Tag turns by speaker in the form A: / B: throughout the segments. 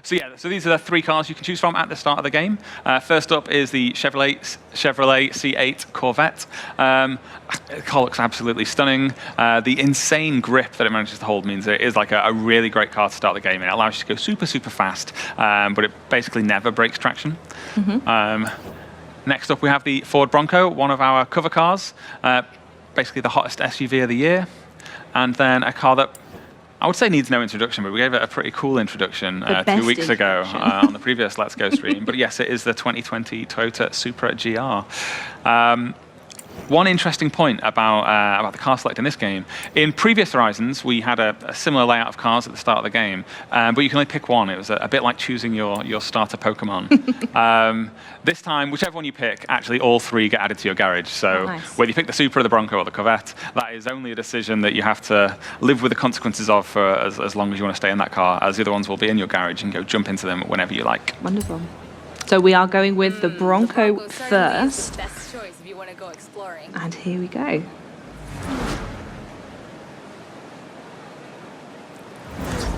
A: So these are the 3 cars you can choose from at the start of the game. First up is the Chevrolet C8 Corvette. The car looks absolutely stunning. The insane grip that it manages to hold means it is like a really great car to start the game, and it allows you to go super, super fast, but it basically never breaks traction. Next up, we have the Ford Bronco, one of our cover cars, basically the hottest SUV of the year, and then a car that I would say needs no introduction, but we gave it a pretty cool introduction 2 weeks ago on the previous Let's Go stream. But yes, it is the 2020 Toyota Supra GR. One interesting point about the car select in this game, in previous Horizons, we had a similar layout of cars at the start of the game, but you can only pick one. It was a bit like choosing your starter Pokemon. This time, whichever one you pick, actually all 3 get added to your garage. So whether you pick the Supra, the Bronco, or the Corvette, that is only a decision that you have to live with the consequences of for as long as you want to stay in that car, as the other ones will be in your garage and go jump into them whenever you like.
B: Wonderful. So we are going with the Bronco first.
C: Best choice if you want to go exploring.
B: And here we go.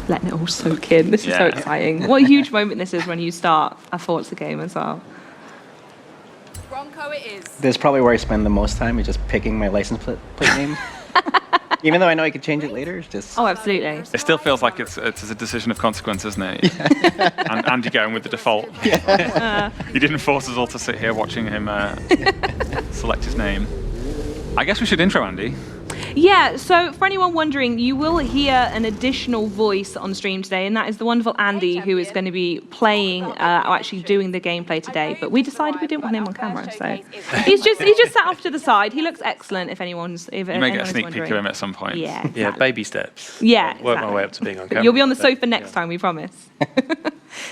B: Letting it all soak in. This is so exciting. What a huge moment this is when you start a Forza game as well.
C: Bronco it is.
D: This is probably where I spend the most time, is just picking my license plate name. Even though I know I could change it later, it's just...
B: Oh, absolutely.
A: It still feels like it's a decision of consequence, isn't it? And you're going with the default. He didn't force us all to sit here watching him select his name. I guess we should intro Andy.
B: Yeah, so for anyone wondering, you will hear an additional voice on stream today, and that is the wonderful Andy, who is going to be playing, or actually doing the gameplay today. But we decided we didn't want him on camera, so he's just sat off to the side. He looks excellent. If anyone's
A: you may get a sneak peek of him at some point.
B: Yeah, exactly.
E: Yeah, baby steps.
B: Yeah,
E: I'll work my way up to being on camera.
B: You'll be on the sofa next time, we promise.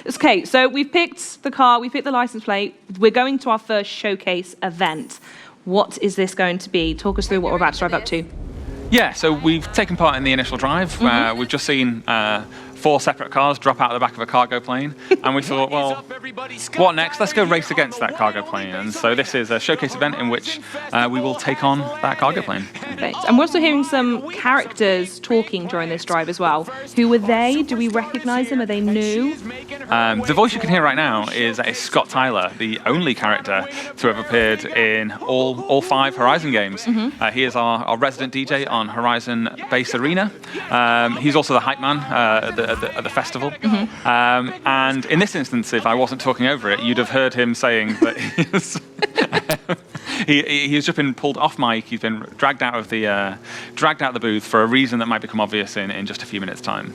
B: Okay, so we've picked the car, we've picked the license plate. We're going to our first showcase event. What is this going to be? Talk us through what we're about to drive up to.
A: Yeah, so we've taken part in the initial drive. We've just seen 4 separate cars drop out of the back of a cargo plane, and we thought, well, what next? Let's go race against that cargo plane. And so this is a showcase event in which we will take on that cargo plane.
B: Perfect. And we're also hearing some characters talking during this drive as well. Who are they? Do we recognize them? Are they new?
A: The voice you can hear right now is Scott Tyler, the only character to have appeared in all 5 Horizon games. He is our resident DJ on Horizon Base Arena. He's also the hype man at the festival. And in this instance, if I wasn't talking over it, you'd have heard him saying that he has just been pulled off mic. He's been dragged out of the booth for a reason that might become obvious in just a few minutes' time.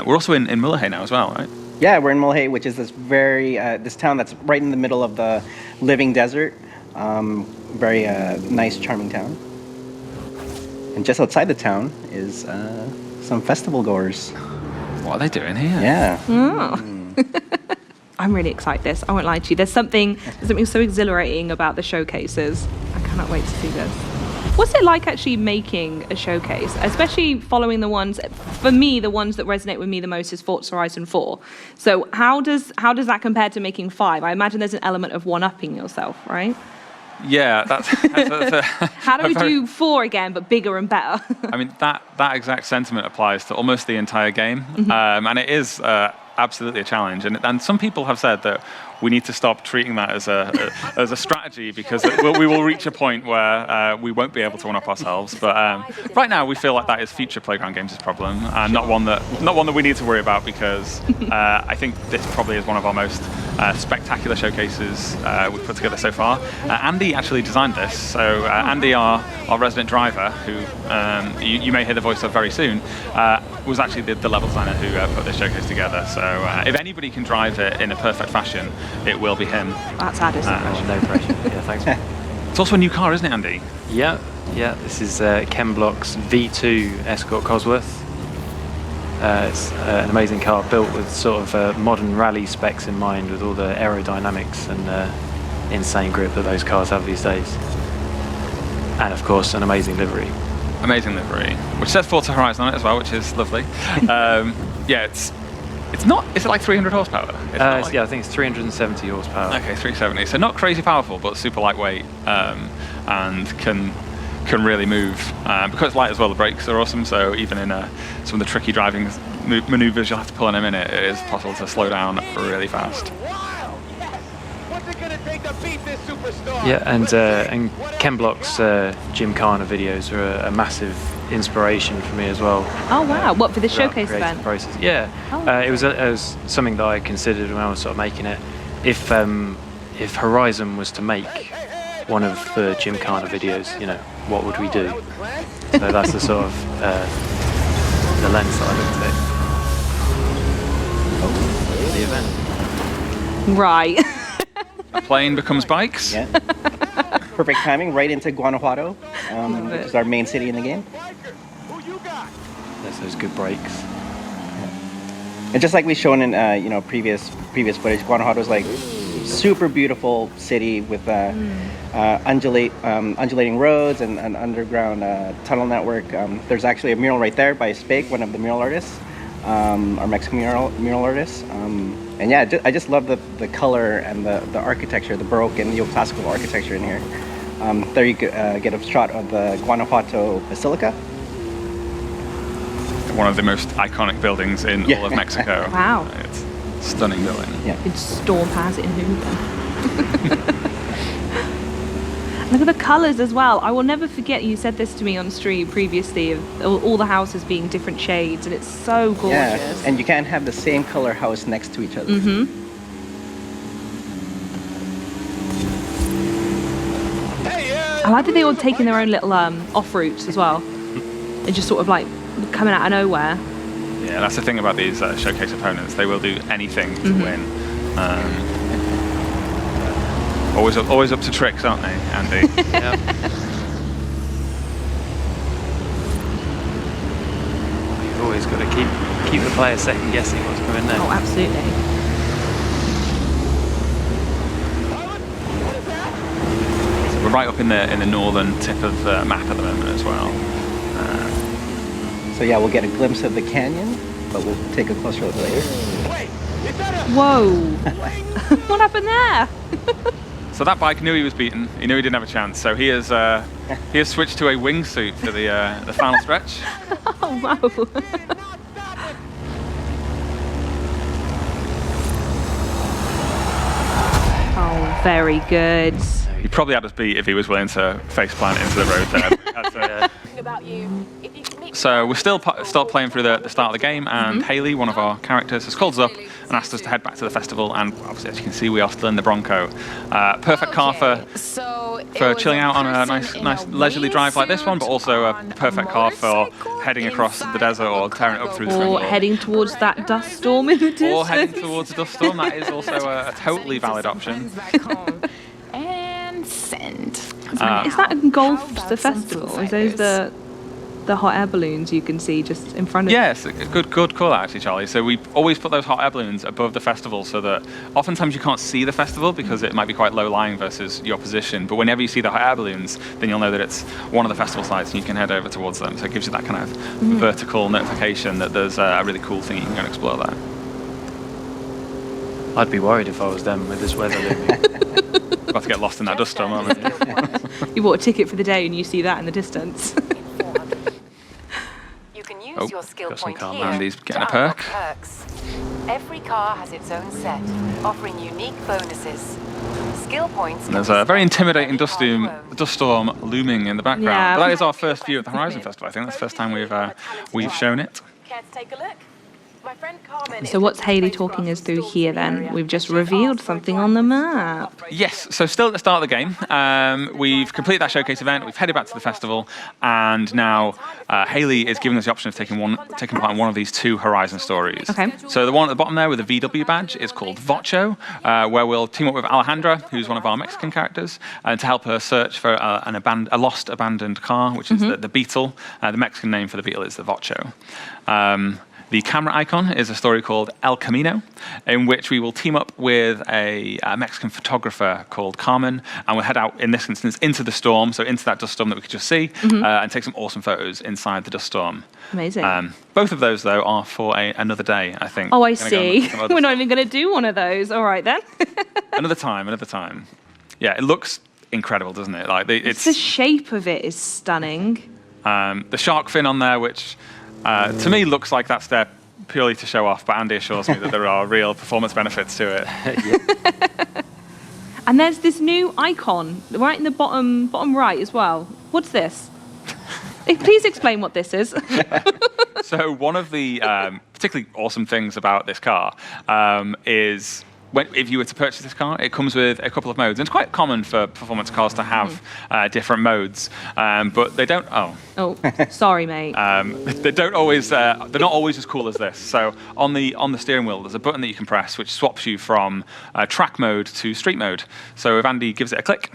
A: We're also in Mullahay now as well, right?
D: Yeah, we're in Mullahay, which is this town that's right in the middle of the living desert. Very nice, charming town. And just outside the town is some festival goers.
A: What are they doing here?
D: Yeah.
B: I'm really excited. I won't lie to you. There's something so exhilarating about the showcases. I cannot wait to see this. What's it like actually making a showcase, especially following the ones, for me, the ones that resonate with me the most is Forza Horizon 4. So how does that compare to making 5? I imagine there's an element of one-upping yourself, right?
A: Yeah, that's
B: how do we do 4 again, but bigger and better?
A: I mean, that exact sentiment applies to almost the entire game, and it is absolutely a challenge. And some people have said that we need to stop treating that as a strategy, because we will reach a point where we won't be able to one-up ourselves. But right now, we feel like that is future Playground Games' problem, and not one that we need to worry about, because I think this probably is one of our most spectacular showcases we've put together so far. Andy actually designed this. So Andy, our resident driver, who you may hear the voice of very soon, was actually the level designer who put this showcase together. So if anybody can drive it in a perfect fashion, it will be him.
B: That's added
E: no pressure. Yeah, thanks.
A: It's also a new car, isn't it, Andy?
E: Yeah. This is Ken Block's V2 Escort Cosworth. It's an amazing car built with sort of modern rally specs in mind, with all the aerodynamics and insane grip that those cars have these days. And of course, an amazing livery.
A: Amazing livery, which says Forza Horizon on it as well, which is lovely. Yeah, it's not. Is it like 300 horsepower?
E: Yeah, I think it's 370 horsepower.
A: Okay, 370. So not crazy powerful, but super lightweight, and can can really move. Because it's light as well, the brakes are awesome, so even in some of the tricky driving maneuvers you'll have to pull in a minute, it is possible to slow down really fast.
E: Yeah, and Ken Block's Gymkhana videos are a massive inspiration for me as well.
B: Oh wow! What, for the
E: throughout
B: showcase
E: the creative
B: event?
E: process. Yeah,
B: Oh.
E: it was something that I considered when I was sort of making it. If Horizon was to make one of the Gymkhana videos, you know, what would we do? So that's the sort of the lens that I looked at. The event.
B: Right.
A: A plane becomes bikes.
D: Yeah. Perfect timing, right into Guanajuato, which
B: it.
D: is our main city in the game.
E: There's those good brakes.
D: And just like we've shown in previous footage, Guanajuato is like super beautiful city with undulating roads and an underground tunnel network. There's actually a mural right there by Spake, one of the mural artists, our Mexican mural artists. And yeah, I just love the color and the architecture, the Baroque and neoclassical architecture in here. There you get a shot of the Guanajuato Basilica.
A: One of the most iconic buildings in all of Mexico.
B: Wow.
A: It's a stunning building.
D: Yeah.
B: You'd storm past it in Hoonigan. Look at the colours as well. I will never forget, you said this to me on stream previously, of all the houses being different shades, and it's so gorgeous.
D: Yeah, and you can't have the same color house next to each other.
B: Mm-hmm. I like that they all taking their own little off routes as well. They're just sort of like coming out of nowhere.
A: Yeah, that's the thing about these showcase opponents. They will do anything to win. Always up to tricks, aren't they, Andy?
E: Yeah. You've always got to keep the player second guessing what's going next.
B: Oh, absolutely.
A: We're right up in the northern tip of the map at the moment as well.
D: So yeah, we'll get a glimpse of the canyon, but we'll take a closer look later.
B: Whoa! What happened there?
A: So that bike knew he was beaten. He knew he didn't have a chance. So he has switched to a wingsuit for the final stretch.
B: Oh wow! Oh, very good.
A: He probably had us beat if he was willing to face plant into the road there. So we're still playing through the start of the game, and Haley, one of our characters, has called us up and asked us to head back to the festival. And obviously, as you can see, we are still in the Bronco. Perfect car for chilling out on a nice leisurely drive like this one, but also a perfect car for heading across the desert or tearing it up through the
B: Or
A: jungle.
B: heading towards that dust storm in the distance.
A: Or heading towards a dust storm. That is also a totally valid option.
C: And send.
B: Is that engulfed the festival? Is those the hot air balloons you can see just in front of
A: Yes, a good call out actually, Charlie. So we always put those hot air balloons above the festival so that oftentimes you can't see the festival because it might be quite low lying versus your position. But whenever you see the hot air balloons, then you'll know that it's one of the festival sites and you can head over towards them. So it gives you that kind of vertical notification that there's a really cool thing you can go and explore there.
E: I'd be worried if I was them with this weather looming.
A: About to get lost in that dust storm, aren't we?
B: You bought a ticket for the day and you see that in the distance.
C: You can use
A: Oh,
C: your skill
A: got some
C: point
A: car
C: here
A: Mandy's
C: to
A: getting a
C: unlock
A: perk.
C: perks. Every car has its own set, offering unique bonuses. Skill points.
A: And there's a very intimidating dust storm looming in the background.
B: Yeah.
A: But that is our first view of the Horizon Festival. I think that's the first time we've shown it.
C: Care to take a look? My friend Carmen
B: So what's Haley talking us through here then? We've just revealed something on the map.
A: Yes, so still at the start of the game. We've completed that showcase event, we've headed back to the festival, and now Haley is giving us the option of taking part in one of these two Horizon stories.
B: Okay.
A: So the one at the bottom there with the VW badge is called Vocho, where we'll team up with Alejandra, who's one of our Mexican characters, to help her search for a lost abandoned car, which is the Beetle. The Mexican name for the Beetle is the Vocho. The camera icon is a story called El Camino, in which we will team up with a Mexican photographer called Carmen, and we'll head out, in this instance, into the storm, so into that dust storm that we could just see, and take some awesome photos inside the dust storm.
B: Amazing.
A: Both of those, though, are for another day, I think.
B: Oh, I
A: Gonna go
B: see.
A: on some other
B: We're not even going to do one of those. All right, then.
A: Another time. Yeah, it looks incredible, doesn't it? Like
B: the shape of it is stunning.
A: The shark fin on there, which to me looks like that's there purely to show off, but Andy assures me that there are real performance benefits to it.
B: And there's this new icon right in the bottom right as well. What's this? Please explain what this is.
A: So one of the particularly awesome things about this car is if you were to purchase this car, it comes with a couple of modes. And it's quite common for performance cars to have different modes, but they don't.
B: Oh, sorry, mate.
A: They don't always. They're not always as cool as this. So on the steering wheel, there's a button that you can press which swaps you from track mode to street mode. So if Andy gives it a click.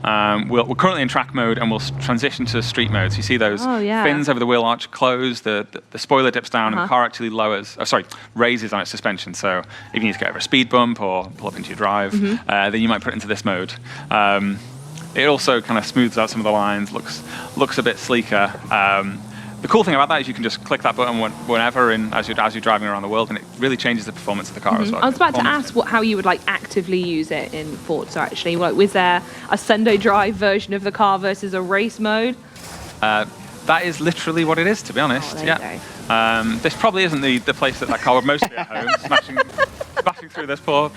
A: We're currently in track mode and we'll transition to street mode. So you see those fins over the wheel arch close, the spoiler dips down, and the car actually raises on its suspension. So if you need to get over a speed bump or pull up into your drive, then you might put it into this mode. It also kind of smooths out some of the lines, looks a bit sleeker. The cool thing about that is you can just click that button whenever as you're driving around the world, and it really changes the performance of the car as well.
B: I was about to ask how you would actively use it in Forza. Actually, was there a Sunday drive version of the car versus a race mode?
A: That is literally what it is, to be honest. This probably isn't the place that car would mostly be at home, smashing through this poor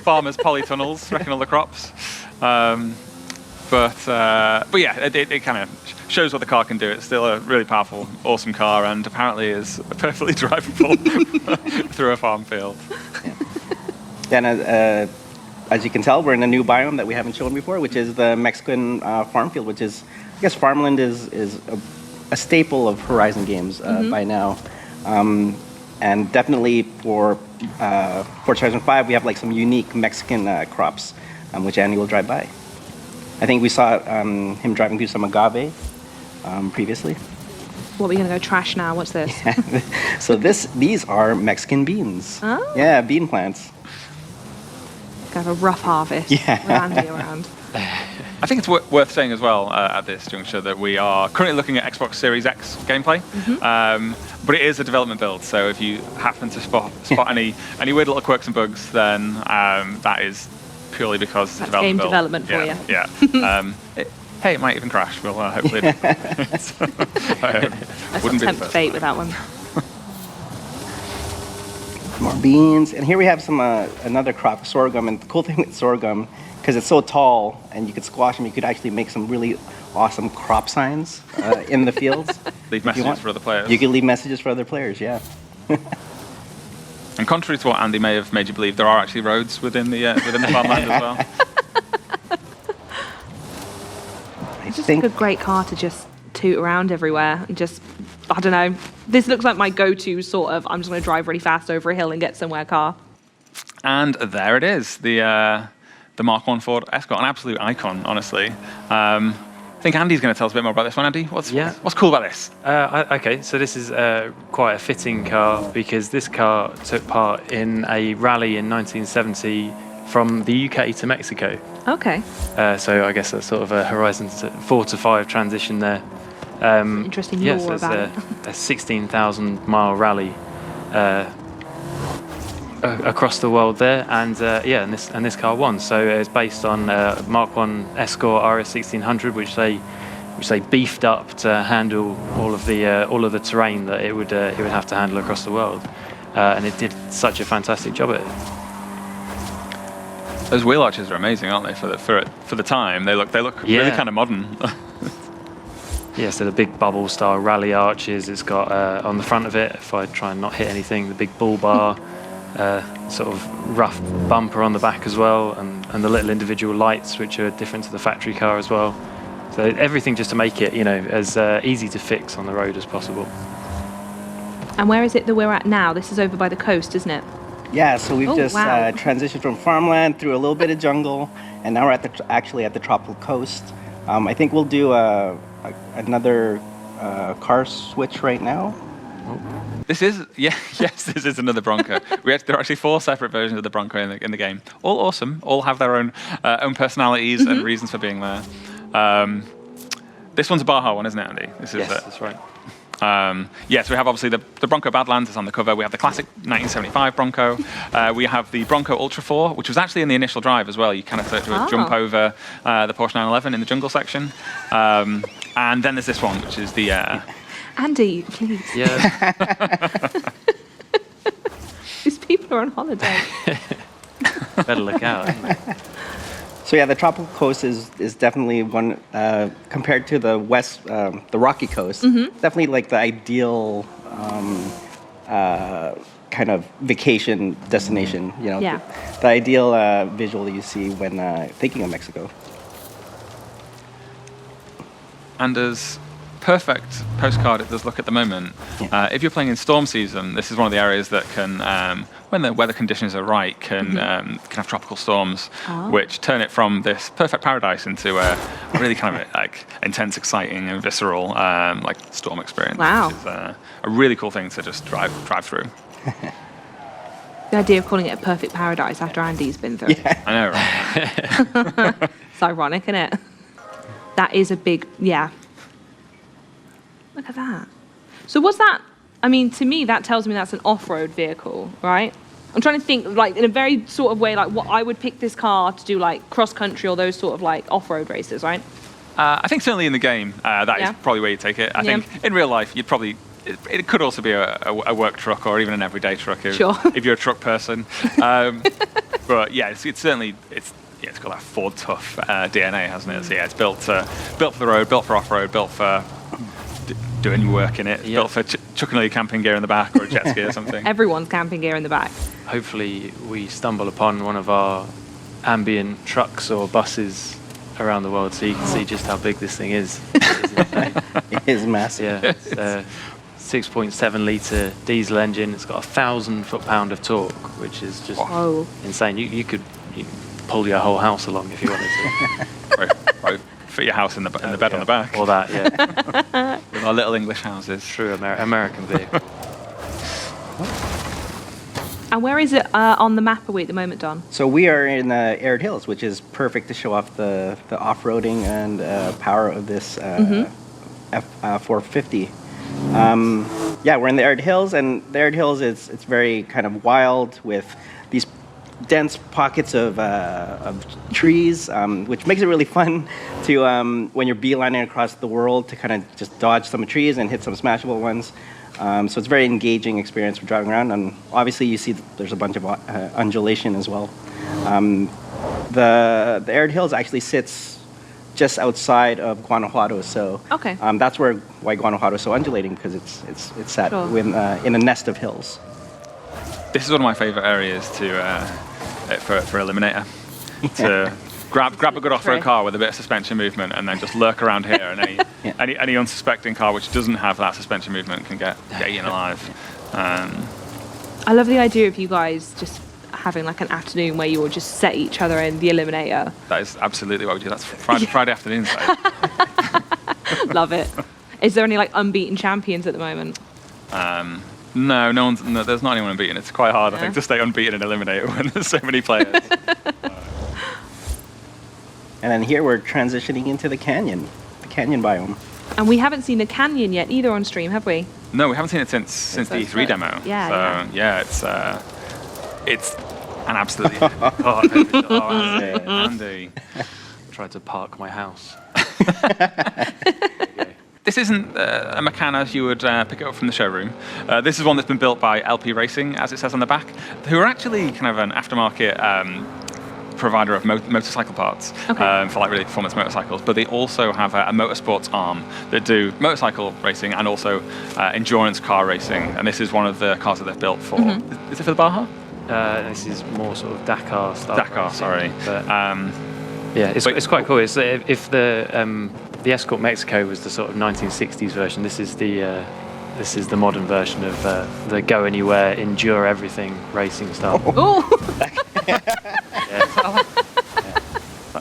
A: farmer's polytunnels, wrecking all the crops. But yeah, it kind of shows what the car can do. It's still a really powerful, awesome car, and apparently is perfectly drivable through a farm field.
D: And as you can tell, we're in a new biome that we haven't shown before, which is the Mexican farm field, which is, I guess, farmland is a staple of Horizon games by now. And definitely for Forza Horizon 5, we have some unique Mexican crops, which Andy will drive by. I think we saw him driving through some agave previously.
B: What are we going to go trash now? What's this?
D: So these are Mexican beans.
B: Oh.
D: Yeah, bean plants.
B: Kind of a rough harvest. Around.
A: I think it's worth saying as well at this juncture that we are currently looking at Xbox Series X gameplay, but it is a development build. So if you happen to spot any weird little quirks and bugs, then that is purely because it's a development build.
B: Development for you.
A: Yeah. Hey, it might even crash. We'll hopefully.
B: Let's not tempt fate with that one.
D: More beans, and here we have some another crop, sorghum. And the cool thing with sorghum, because it's so tall and you could squash them, you could actually make some really awesome crop signs in the fields.
A: Leave messages for other players.
D: You can leave messages for other players, yeah.
A: And contrary to what Andy may have made you believe, there are actually roads within the farmland as well.
B: It's just a great car to just toot around everywhere. I don't know. This looks like my go-to sort of, I'm just going to drive really fast over a hill and get somewhere car.
A: And there it is, the Mark I Ford Escort, an absolute icon, honestly. I think Andy's going to tell us a bit more about this one. Andy, what's cool about this?
E: Okay, so this is quite a fitting car because this car took part in a rally in 1970 from the UK to Mexico.
B: Okay.
E: So I guess that's sort of a Horizon 4 to 5 transition there.
B: Interesting lore about it.
E: A 16,000-mile rally across the world there, and this car won. So it's based on Mark I Escort RX3, which they beefed up to handle all of the terrain that it would have to handle across the world, and it did such a fantastic job at it.
A: Those wheel arches are amazing, aren't they? For the time, they look really kind of modern.
E: Yeah, so the big bubble-style rally arches. It's got on the front of it, if I try and not hit anything, the big bull bar, sort of rough bumper on the back as well, and the little individual lights, which are different to the factory car as well. So everything just to make it, as easy to fix on the road as possible.
B: And where is it that we're at now? This is over by the coast, isn't it?
D: Yeah, so we've transitioned from farmland through a little bit of jungle, and now we're actually at the tropical coast. I think we'll do another car switch right now.
A: This is another Bronco. There are actually 4 separate versions of the Bronco in the game. All awesome. All have their own personalities and reasons for being there. This one's a Baja one, isn't it, Andy?
E: Yes, that's right.
A: So we have obviously the Bronco Badlands is on the cover. We have the classic 1975 Bronco. We have the Bronco Ultra 4, which was actually in the initial drive as well. You kind of do a jump over the Porsche 911 in the jungle section. And then there's this one, which is the...
B: Andy, please.
E: Yeah.
B: These people are on holiday.
E: Better look out.
D: So yeah, the tropical coast is definitely one compared to the west, the rocky coast. Definitely like the ideal kind of vacation destination. You know, the ideal visual that you see when thinking of Mexico.
A: And as perfect postcard it does look at the moment, if you're playing in storm season, this is one of the areas that can, when the weather conditions are right, can have tropical storms, which turn it from this perfect paradise into a really kind of like intense, exciting, and visceral like storm experience.
B: Wow.
A: Which is a really cool thing to just drive through.
B: The idea of calling it a perfect paradise after Andy's been through.
D: Yeah.
A: I know, right?
B: It's ironic, isn't it? That is a big, Look at that. So what's that? I mean, to me, that tells me that's an off-road vehicle, right? I'm trying to think, like, in a very sort of way, like, what I would pick this car to do, like, cross-country or those sort of, like, off-road races, right?
A: I think certainly in the game, that is probably where you take it. I think in real life, you'd probably... It could also be a work truck or even an everyday truck if you're a truck person. But yeah, it's certainly... It's got that Ford Tough DNA, hasn't it? So yeah, it's built for the road, built for off-road, built for doing your work in it, built for chucking all your camping gear in the back or a jet ski or something.
B: Everyone's camping gear in the back.
E: Hopefully we stumble upon one of our ambient trucks or buses around the world so you can see just how big this thing is.
D: It is massive.
E: Yeah, it's a 6.7 litre diesel engine. It's got 1,000 foot-pound of torque, which is just insane. You could pull your whole house along if you wanted to.
A: Right. Fit your house in the bed on the back.
E: Or that, yeah.
A: With our little English houses.
E: True American vehicle.
B: And where is it on the map are we at the moment, Don?
D: So we are in Arid Hills, which is perfect to show off the off-roading and power of this F450. We're in the Arid Hills, and the Arid Hills it's very kind of wild with these dense pockets of trees, which makes it really fun to when you're beelining across the world to kind of just dodge some trees and hit some smashable ones. So it's a very engaging experience for driving around, and obviously you see there's a bunch of undulation as well. The Arid Hills actually sits just outside of Guanajuato, so that's why Guanajuato is so undulating, because it's sat in a nest of hills.
A: This is one of my favorite areas for Eliminator. To grab a good off-road car with a bit of suspension movement and then just lurk around here, and any unsuspecting car which doesn't have that suspension movement can get eaten alive.
B: I love the idea of you guys just having like an afternoon where you all just set each other in the Eliminator.
A: That is absolutely what we do. That's Friday afternoons.
B: Love it. Is there any like unbeaten champions at the moment?
A: No, there's not anyone unbeaten. It's quite hard, I think, to stay unbeaten in Eliminator when there's so many players.
D: And then here we're transitioning into the canyon biome.
B: And we haven't seen a canyon yet either on stream, have we?
A: No, we haven't seen it since the E3 demo. It's an absolutely... Andy.
E: Tried to park my house.
A: This isn't a Macan as you would pick it up from the showroom. This is one that's been built by LPRacing, as it says on the back, who are actually kind of an aftermarket provider of motorcycle parts for like really performance motorcycles, but they also have a motorsports arm that do motorcycle racing and also endurance car racing, and this is one of the cars that they've built for. Is it for the Baja?
E: This is more sort of Dakar style.
A: Dakar,
E: racing,
A: sorry.
E: But, it's quite cool. It's, if the Escort Mexico was the sort of 1960s version, this is the modern version of the go anywhere, endure everything racing style.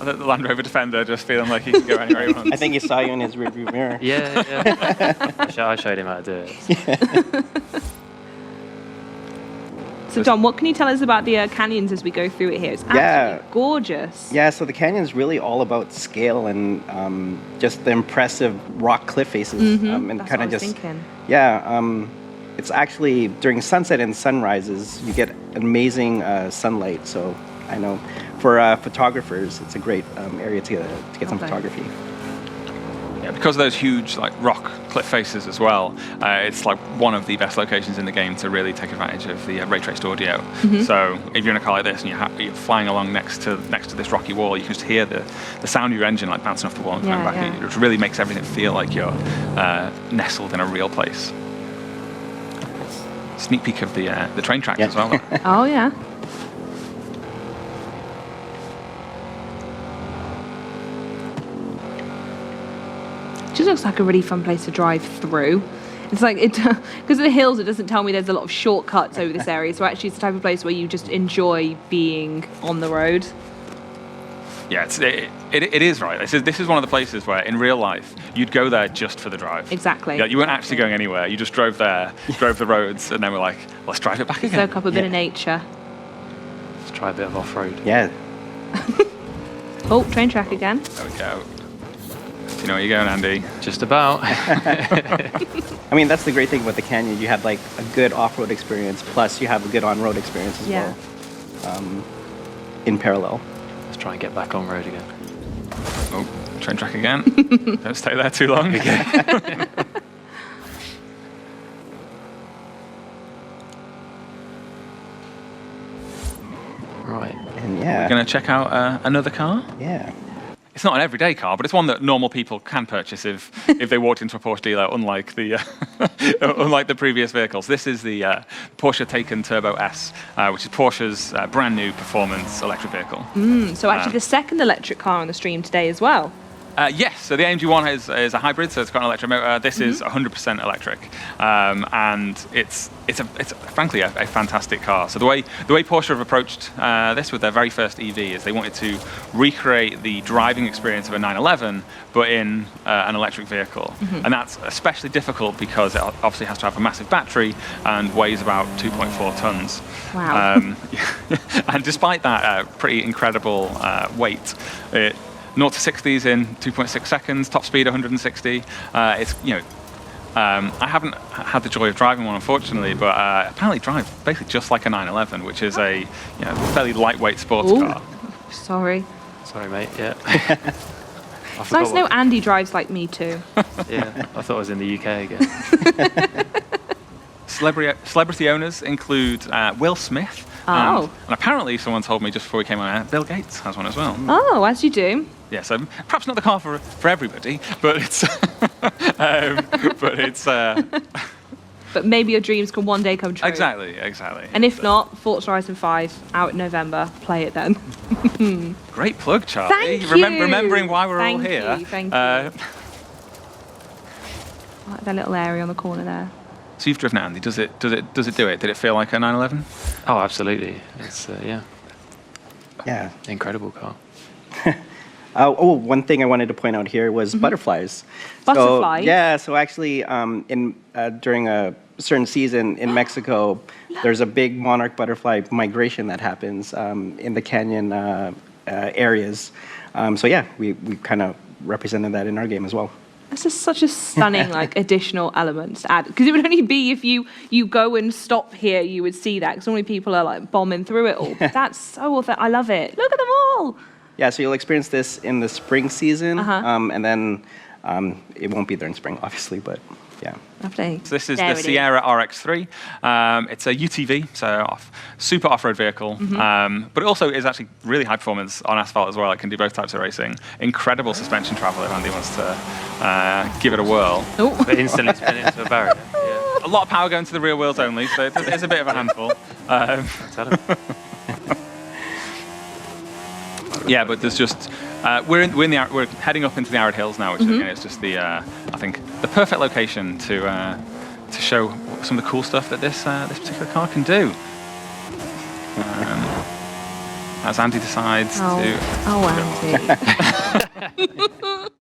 A: The Land Rover Defender just feeling like he can go anywhere he wants.
D: I think he saw you in his rearview mirror.
E: Yeah. I showed him how to do it.
B: So, Dom, what can you tell us about the canyons as we go through it here? It's absolutely gorgeous.
D: Yeah, so the canyon is really all about scale and just the impressive rock cliff faces. And
B: That's
D: kind
B: what
D: of
B: I was
D: just,
B: thinking.
D: yeah, it's actually during sunset and sunrises, you get amazing sunlight. So I know for photographers, it's a great area to get some photography.
A: Yeah, because of those huge like rock cliff faces as well, it's like one of the best locations in the game to really take advantage of the ray traced audio. So if you're in a car like this and you're flying along next to this rocky wall, you can just hear the sound of your engine like bouncing off the wall and coming back at you, which really makes everything feel like you're nestled in a real place. Sneak peek of the train tracks as well.
B: Oh, yeah. Just looks like a really fun place to drive through. It's like, because of the hills, it doesn't tell me there's a lot of shortcuts over this area. So actually, it's the type of place where you just enjoy being on the road.
A: Yeah, it is right. This is one of the places where, in real life, you'd go there just for the drive.
B: Exactly.
A: Yeah, you weren't actually going anywhere. You just drove there, drove the roads, and then we're like, let's drive it back again.
B: Soak up a bit of nature.
E: Let's try a bit of off-road.
D: Yeah.
B: Oh, train track again.
A: There we go. Do you know where you're going, Andy?
E: Just about.
D: I mean, that's the great thing about the canyon. You have like a good off-road experience, plus you have a good on-road experience as well. In parallel.
E: Let's try and get back on road again.
A: Oh, train track again. Don't stay there too long.
E: Right.
D: And yeah.
A: We're going to check out another car.
D: Yeah.
A: It's not an everyday car, but it's one that normal people can purchase if they walked into a Porsche dealer, unlike the previous vehicles. This is the Porsche Taycan Turbo S, which is Porsche's brand new performance electric vehicle.
B: So actually the second electric car on the stream today as well.
A: Yes, so the AMG ONE is a hybrid, so it's got an electric motor. This is 100% electric, and it's frankly a fantastic car. So the way Porsche have approached this with their very first EV is they wanted to recreate the driving experience of a 911, but in an electric vehicle, and that's especially difficult because it obviously has to have a massive battery and weighs about 2.4 tons.
B: Wow.
A: And despite that pretty incredible weight, 0 to 60s in 2.6 seconds, top speed 160. It's I haven't had the joy of driving one, unfortunately, but apparently drives basically just like a 911, which is a fairly lightweight sports car.
B: Sorry,
E: mate. Yeah.
B: It's nice to know Andy drives like me too.
E: Yeah, I thought I was in the UK again.
A: Celebrity owners include Will Smith. And apparently, someone told me just before we came on air, Bill Gates has one as well.
B: Oh, as you do.
A: Yeah, so perhaps not the car for everybody, but it's
B: But maybe your dreams can one day come true.
A: Exactly.
B: And if not, Forza Horizon 5 out in November. Play it then.
A: Great plug, Charlie.
B: Thank you.
A: Remembering why we're all here.
B: Thank you. Like that little area on the corner there.
A: So you've driven it, Andy. Does it do it? Did it feel like a 911?
E: Oh, absolutely. It's
D: Yeah.
E: incredible car.
D: One thing I wanted to point out here was butterflies.
B: Butterflies?
D: So actually, during a certain season in Mexico, there's a big monarch butterfly migration that happens in the canyon areas. We kind of represented that in our game as well.
B: This is such a stunning additional element to add, because it would only be if you go and stop here you would see that, because so many people are bombing through it all. That's so authentic. I love it. Look at them all.
D: Yeah, so you'll experience this in the spring season, and then it won't be there in spring, obviously, but yeah.
B: Lovely.
A: So this is the Sierra RX3. It's a UTV, so super off-road vehicle, but it also is actually really high performance on asphalt as well. It can do both types of racing. Incredible suspension travel if Andy wants to give it a whirl.
E: But instantly spin it into a barrier. Yeah.
A: A lot of power going to the rear wheels only, so it's a bit of a handful.
E: Tell him.
A: Yeah, but there's just we're heading up into the arid hills now, which again is just I think the perfect location to show some of the cool stuff that this particular car can do. As Andy decides to.
B: Oh, Andy.